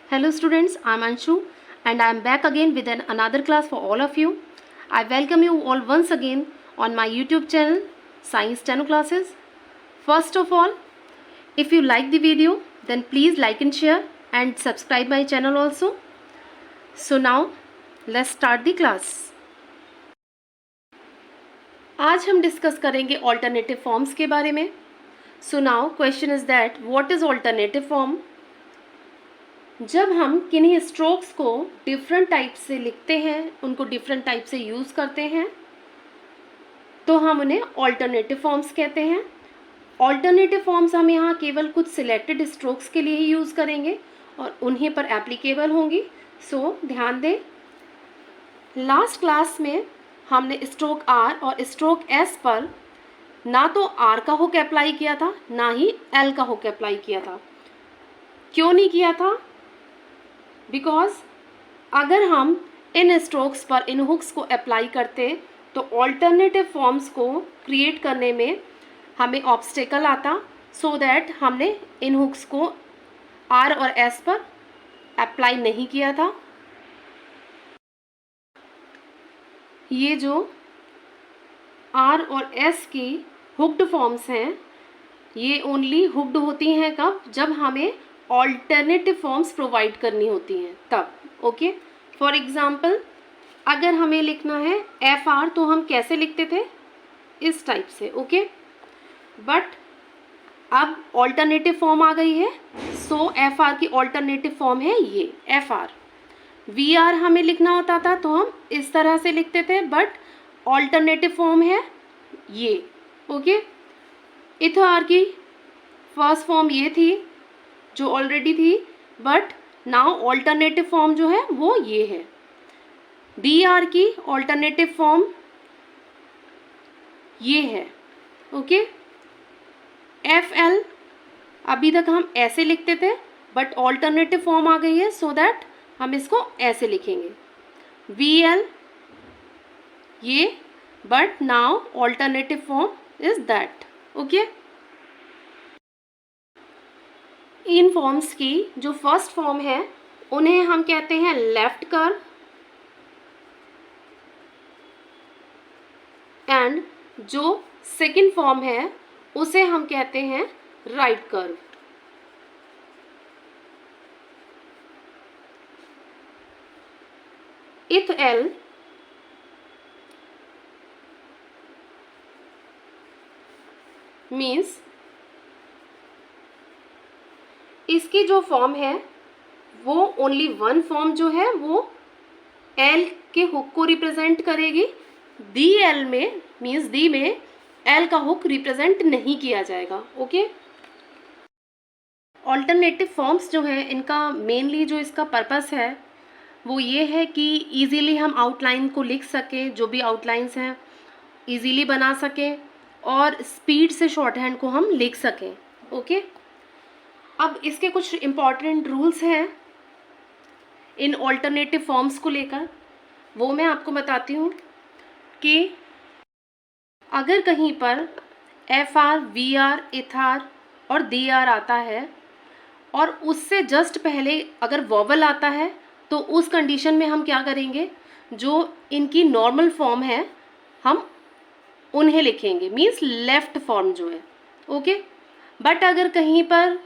Hello students, I am Anshu and I am back again with another class for all of you. I welcome you all once again on my YouTube channel Science Steno Classes. First of all, if you like the video then please like and share and subscribe my channel also. So now let's start the class. आज हम discuss करेंगे alternative forms के बारे में. So now question is that what is alternative form. जब हम किन्हीं strokes को डिफरेंट टाइप से लिखते हैं, उनको डिफरेंट टाइप से यूज़ करते हैं, तो हम उन्हें ऑल्टरनेटिव फॉर्म्स कहते हैं. ऑल्टरनेटिव फॉर्म्स हम यहाँ केवल कुछ सिलेक्टेड स्ट्रोक्स के लिए ही यूज़ करेंगे और उन्हीं पर एप्लीकेबल होंगी. सो ध्यान दें, लास्ट क्लास में हमने स्ट्रोक आर और स्ट्रोक एस पर ना तो आर का हुक अप्लाई किया था ना ही एल का हुक अप्लाई किया था. क्यों नहीं किया था? बिकॉज अगर हम इन स्ट्रोक्स पर इन हुक्स को अप्लाई करते तो ऑल्टरनेटिव फॉर्म्स को क्रिएट करने में हमें ऑब्स्टेकल आता. सो दैट हमने इन हुक्स को आर और एस पर अप्लाई नहीं किया था. ये जो आर और एस की हुक्ड फॉर्म्स हैं, ये ओनली हुक्ड होती हैं कब? जब हमें ऑल्टरनेटिव फॉर्म्स प्रोवाइड करनी होती हैं तब. ओके, फॉर एग्जांपल अगर हमें लिखना है एफ आर तो हम कैसे लिखते थे? इस टाइप से. ओके, बट अब ऑल्टरनेटिव फॉर्म आ गई है. सो एफ आर की ऑल्टरनेटिव फॉर्म है ये एफ आर. वी आर हमें लिखना होता था तो हम इस तरह से लिखते थे, बट ऑल्टरनेटिव फॉर्म है ये. ओके, इथ आर की फर्स्ट फॉर्म ये थी जो ऑलरेडी थी, बट नाउ ऑल्टरनेटिव फॉर्म जो है वो ये है. डी आर की ऑल्टरनेटिव फॉर्म ये है. ओके, एफ एल अभी तक हम ऐसे लिखते थे बट ऑल्टरनेटिव फॉर्म आ गई है, सो दैट हम इसको ऐसे लिखेंगे. वी एल ये, but now alternative form is that. Okay, in forms की जो फर्स्ट फॉर्म है उन्हें हम कहते हैं लेफ्ट कर्व, एंड जो सेकंड फॉर्म है उसे हम कहते हैं राइट कर्व. इथ एल मीन्स इसकी जो फॉर्म है वो ओनली वन फॉर्म जो है वो एल के हुक को रिप्रेजेंट करेगी. दी एल में मीन्स दी में एल का हुक रिप्रेजेंट नहीं किया जाएगा. ओके, ऑल्टरनेटिव फॉर्म्स जो हैं इनका मेनली जो इसका पर्पस है वो ये है कि इजीली हम आउटलाइन को लिख सकें, जो भी आउटलाइंस हैं इजीली बना सकें और स्पीड से शॉर्ट हैंड को हम लिख सकें. ओके, अब इसके कुछ इम्पॉर्टेंट रूल्स हैं इन ऑल्टरनेटिव फॉर्म्स को लेकर, वो मैं आपको बताती हूँ. कि अगर कहीं पर एफ आर, वी आर, इथ आर और डी आर आता है और उससे जस्ट पहले अगर वॉवल आता है तो उस कंडीशन में हम क्या करेंगे, जो इनकी नॉर्मल फॉर्म है हम उन्हें लिखेंगे, मीन्स लेफ्ट फॉर्म जो है. ओके, बट अगर कहीं पर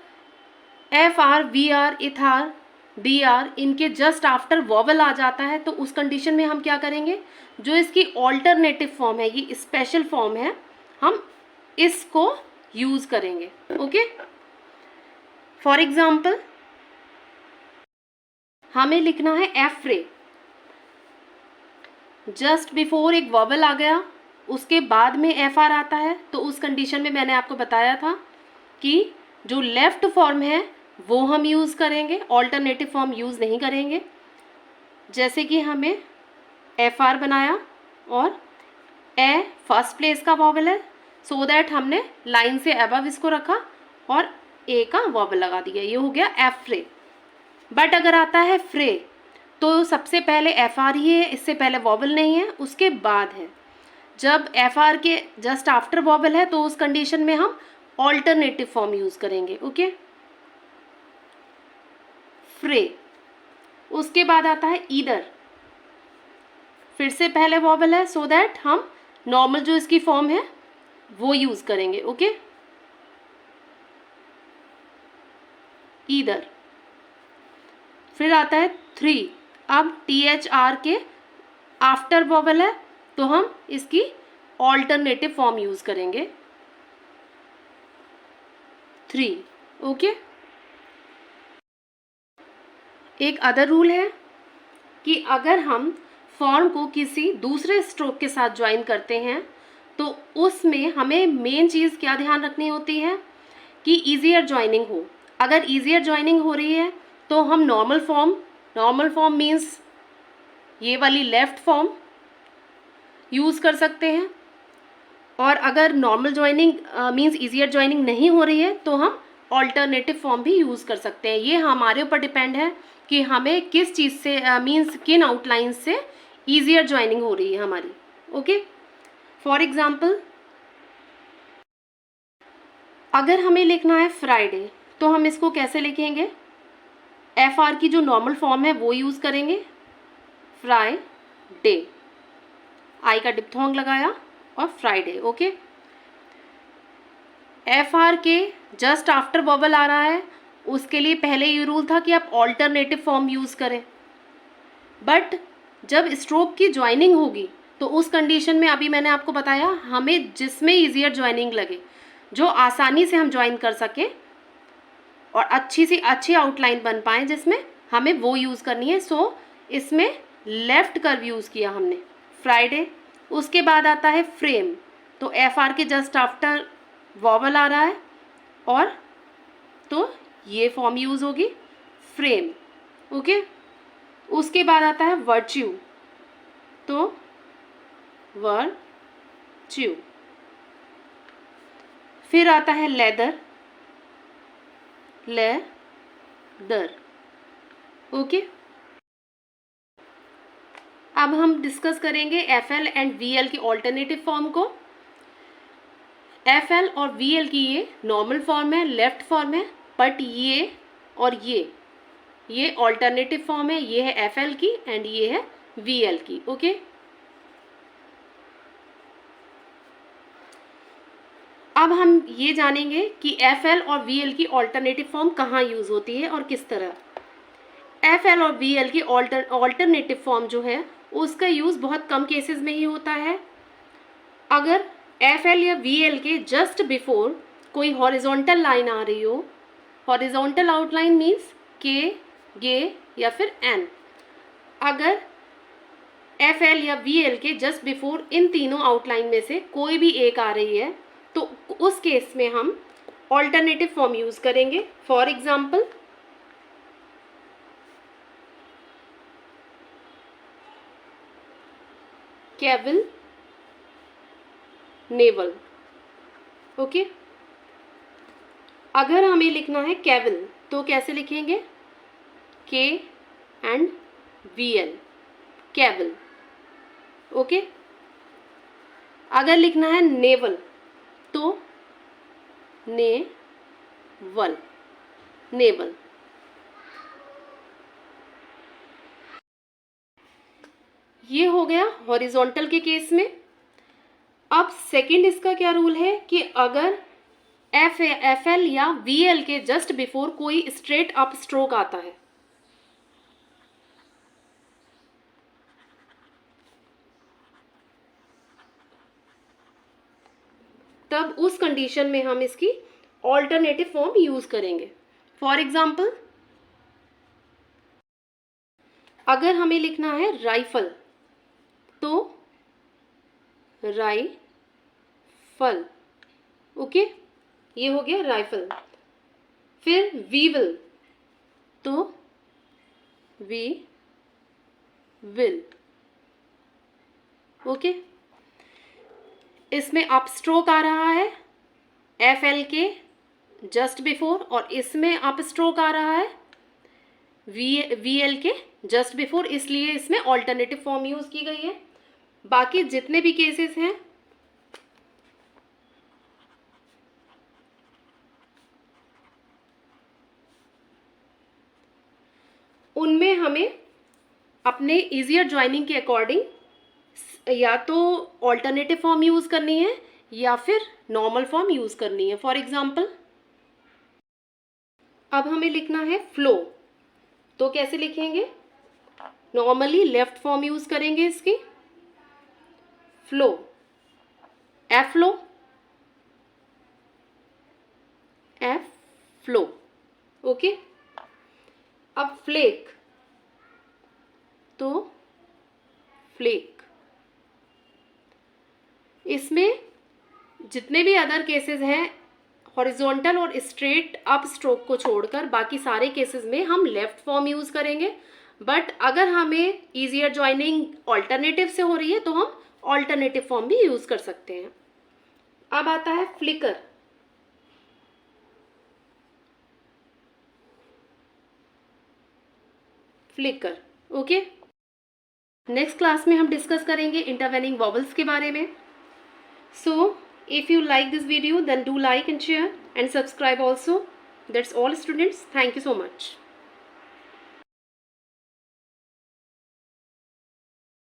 एफ आर, वी आर, इथ आर, डी आर इनके जस्ट आफ्टर वॉवल आ जाता है तो उस कंडीशन में हम क्या करेंगे, जो इसकी ऑल्टरनेटिव फॉर्म है, ये स्पेशल फॉर्म है, हम इसको यूज करेंगे. ओके, फॉर एग्जाम्पल हमें लिखना है एफ रे. जस्ट बिफोर एक वॉवल आ गया, उसके बाद में एफ आर आता है, तो उस कंडीशन में मैंने आपको बताया था कि जो लेफ्ट फॉर्म है वो हम यूज़ करेंगे, ऑल्टरनेटिव फॉर्म यूज़ नहीं करेंगे. जैसे कि हमें एफ आर बनाया और ए फर्स्ट प्लेस का वॉवल है, सो दैट हमने लाइन से अबव इसको रखा और ए का वॉवल लगा दिया, ये हो गया एफ रे. बट अगर आता है फ्रे तो सबसे पहले एफ आर ही है, इससे पहले वॉवल नहीं है, उसके बाद है. जब एफ आर के जस्ट आफ्टर वॉवल है तो उस कंडीशन में हम ऑल्टरनेटिव फॉर्म यूज़ करेंगे. ओके, फ्रे. उसके बाद आता है ईदर, फिर से पहले वॉवल है, सो दैट हम नॉर्मल जो इसकी फॉर्म है वो यूज करेंगे। Okay, either. फिर आता है थ्री, अब THR के आफ्टर वॉवल है तो हम इसकी ऑल्टरनेटिव फॉर्म यूज करेंगे, थ्री। ओके, एक अदर रूल है कि अगर हम फॉर्म को किसी दूसरे स्ट्रोक के साथ ज्वाइन करते हैं तो उसमें हमें मेन चीज़ क्या ध्यान रखनी होती है कि ईजियर ज्वाइनिंग हो। अगर ईजियर ज्वाइनिंग हो रही है तो हम नॉर्मल फॉर्म मीन्स ये वाली लेफ्ट फॉर्म यूज़ कर सकते हैं, और अगर normal joining means easier joining नहीं हो रही है तो हम ऑल्टरनेटिव फॉर्म भी यूज़ कर सकते हैं। ये हमारे ऊपर डिपेंड है कि हमें किस चीज़ से मीन्स किन आउटलाइन से ईजियर ज्वाइनिंग हो रही है हमारी। ओके, फॉर एग्जाम्पल अगर हमें लिखना है फ्राइडे तो हम इसको कैसे लिखेंगे, FR की जो नॉर्मल फॉर्म है वो यूज़ करेंगे, फ्राइडे, आई का डिप्थोंग लगाया और फ्राइडे। ओके, FR के जस्ट आफ्टर वॉवल आ रहा है, उसके लिए पहले ये रूल था कि आप ऑल्टरनेटिव फॉर्म यूज़ करें, बट जब स्ट्रोक की ज्वाइनिंग होगी तो उस कंडीशन में अभी मैंने आपको बताया हमें जिसमें ईजियर ज्वाइनिंग लगे, जो आसानी से हम ज्वाइन कर सकें और अच्छी सी अच्छी आउटलाइन बन पाए जिसमें, हमें वो यूज़ करनी है। सो इसमें लेफ्ट कर्व यूज़ किया हमने, फ्राइडे। उसके बाद आता है फ्रेम, तो FR के जस्ट आफ्टर वॉवल आ रहा है और तो ये फॉर्म यूज़ होगी, फ्रेम। ओके, उसके बाद आता है वर्च्यू, तो वर्च्यू। फिर आता है लेदर, लेदर। ओके, अब हम डिस्कस करेंगे FL एंड VL की ऑल्टरनेटिव फॉर्म को। FL और VL की ये नॉर्मल फॉर्म है, लेफ्ट फॉर्म है, बट ये और ये ऑल्टरनेटिव फॉर्म है। ये है FL की एंड ये है VL की। ओके, अब हम ये जानेंगे कि FL और VL की ऑल्टरनेटिव फॉर्म कहाँ यूज़ होती है और किस तरह। FL और VL की ऑल्टरनेटिव फॉर्म जो है उसका यूज़ बहुत कम केसेस में ही होता है। अगर FL या VL के जस्ट बिफोर कोई हॉरिजॉन्टल लाइन आ रही हो, हॉरिजॉन्टल आउटलाइन मीन्स के, गे या फिर एन, अगर FL या VL के जस्ट बिफोर इन तीनों आउटलाइन में से कोई भी एक आ रही है तो उस केस में हम ऑल्टरनेटिव फॉर्म यूज़ करेंगे। For example Cavill, naval. Okay, अगर हमें लिखना है केविल तो कैसे लिखेंगे, के एंड VL, केविल। ओके, अगर लिखना है नेवल तो नेवल, नेवल। ये हो गया हॉरिजॉन्टल के केस में। अब सेकंड इसका क्या रूल है कि अगर FL या VL के जस्ट बिफोर कोई स्ट्रेट अप स्ट्रोक आता है, तब उस कंडीशन में हम इसकी ऑल्टरनेटिव फॉर्म यूज करेंगे। फॉर एग्जाम्पल अगर हमें लिखना है राइफल तो राइफल। ओके, ये हो गया राइफल। फिर वीविल तो वी विल। ओके, इसमें अप स्ट्रोक आ रहा है FL के जस्ट बिफोर और इसमें अप स्ट्रोक आ रहा है VL के जस्ट बिफोर, इसलिए इसमें ऑल्टरनेटिव फॉर्म यूज की गई है। बाकी जितने भी केसेस हैं उनमें हमें अपने ईजियर ज्वाइनिंग के अकॉर्डिंग या तो ऑल्टरनेटिव फॉर्म यूज़ करनी है या फिर नॉर्मल फॉर्म यूज़ करनी है। फॉर एग्जाम्पल अब हमें लिखना है फ्लो, तो कैसे लिखेंगे? नॉर्मली लेफ्ट फॉर्म यूज़ करेंगे इसकी, flow, F flow, F flow. Okay, अब फ्लेक, तो फ्लेक। इसमें जितने भी अदर केसेस हैं हॉरिजॉन्टल और स्ट्रेट अप स्ट्रोक को छोड़कर बाकी सारे केसेस में हम लेफ्ट फॉर्म यूज़ करेंगे। बट अगर हमें ईजियर ज्वाइनिंग ऑल्टरनेटिव से हो रही है तो हम ऑल्टरनेटिव फॉर्म भी यूज़ कर सकते हैं। अब आता है flicker. Flicker, okay. Next class में हम डिस्कस करेंगे इंटरवेनिंग वॉवल्स के बारे में। So, if you like this video, then do like and share and subscribe also. That's all students. Thank you so much.